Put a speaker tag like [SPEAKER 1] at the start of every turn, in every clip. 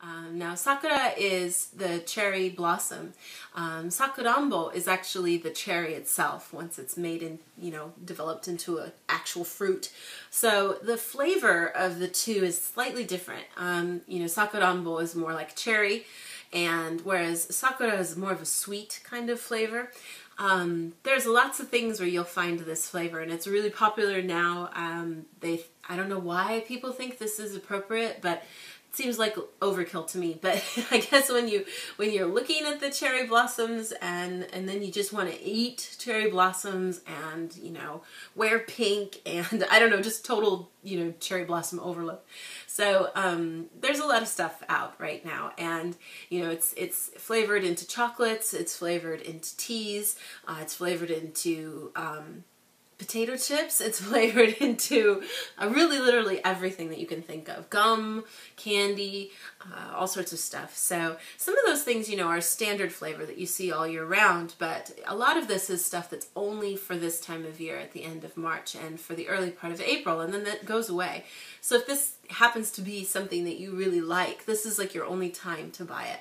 [SPEAKER 1] Now Sakura is the cherry blossom. Sakurambo is actually the cherry itself once it's made and, developed into an actual fruit. So the flavor of the two is slightly different. Sakurambo is more like cherry, and whereas Sakura is more of a sweet kind of flavor. There's lots of things where you'll find this flavor, and it's really popular now. I don't know why people think this is appropriate, but it seems like overkill to me. But I guess when you're looking at the cherry blossoms and then you just want to eat cherry blossoms and wear pink and I don't know, just total cherry blossom overload. So there's a lot of stuff out right now, and it's flavored into chocolates, it's flavored into teas, it's flavored into potato chips, it's flavored into really literally everything that you can think of. Gum, candy, all sorts of stuff. So some of those things, are standard flavor that you see all year round, but a lot of this is stuff that's only for this time of year at the end of March and for the early part of April, and then that goes away. So if this happens to be something that you really like, this is like your only time to buy it.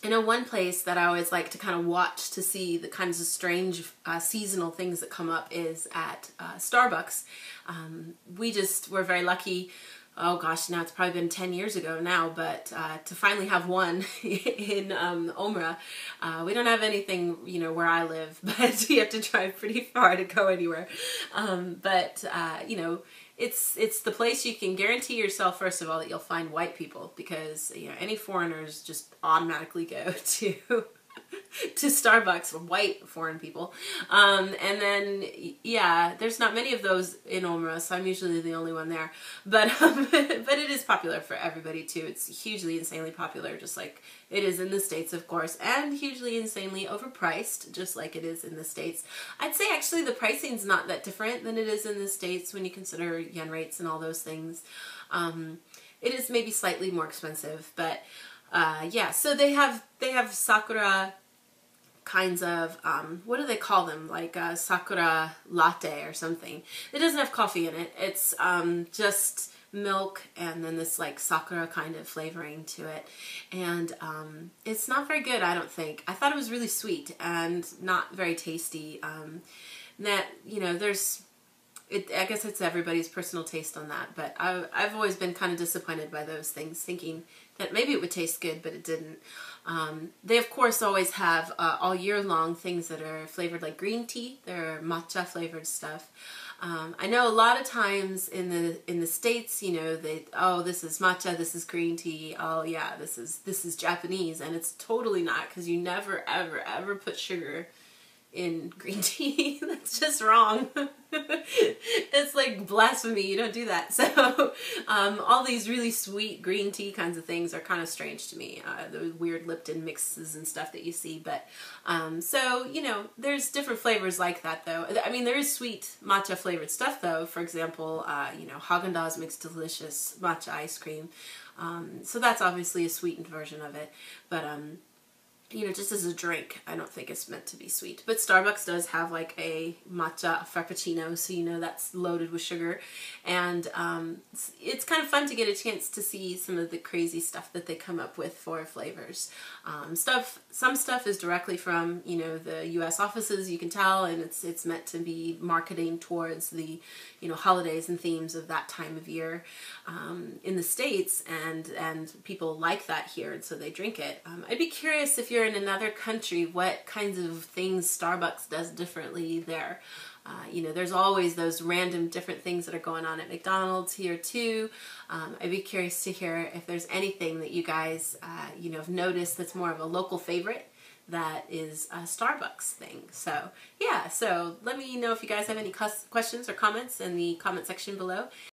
[SPEAKER 1] I know one place that I always like to kind of watch to see the kinds of strange seasonal things that come up is at Starbucks. We're very lucky, oh gosh, now it's probably been 10 years ago now, but to finally have one in Omra. We don't have anything, where I live, but you have to drive pretty far to go anywhere. It's the place you can guarantee yourself, first of all, that you'll find white people, because any foreigners just automatically go to Starbucks, white foreign people. And then, yeah, there's not many of those in Omra, so I'm usually the only one there. But it is popular for everybody too. It's hugely, insanely popular, just like it is in the States, of course, and hugely, insanely overpriced, just like it is in the States. I'd say actually the pricing's not that different than it is in the States when you consider yen rates and all those things. It is maybe slightly more expensive, but yeah, so they have Sakura kinds of, what do they call them? Like Sakura latte or something. It doesn't have coffee in it. It's just milk and then this like Sakura kind of flavoring to it. And it's not very good, I don't think. I thought it was really sweet and not very tasty. I guess it's everybody's personal taste on that, but I've always been kind of disappointed by those things, thinking that maybe it would taste good, but it didn't. They of course always have all year long things that are flavored like green tea. They're matcha flavored stuff. I know a lot of times in the States, this is matcha, this is green tea. Oh yeah, this is Japanese, and it's totally not, because you never ever ever put sugar in green tea. That's just wrong. It's like blasphemy. You don't do that. So all these really sweet green tea kinds of things are kind of strange to me. The weird Lipton mixes and stuff that you see. But there's different flavors like that though. I mean, there is sweet matcha flavored stuff though. For example, Haagen-Dazs makes delicious matcha ice cream. So that's obviously a sweetened version of it. But just as a drink, I don't think it's meant to be sweet. But Starbucks does have like a matcha frappuccino, so that's loaded with sugar. And it's kind of fun to get a chance to see some of the crazy stuff that they come up with for flavors. Some stuff is directly from, the U.S. offices, you can tell, and it's meant to be marketing towards the, holidays and themes of that time of year in the States, and people like that here, and so they drink it. I'd be curious if you're in another country, what kinds of things Starbucks does differently there. There's always those random different things that are going on at McDonald's here too. I'd be curious to hear if there's anything that you guys, have noticed that's more of a local favorite that is a Starbucks thing. So yeah, so let me know if you guys have any questions or comments in the comment section below.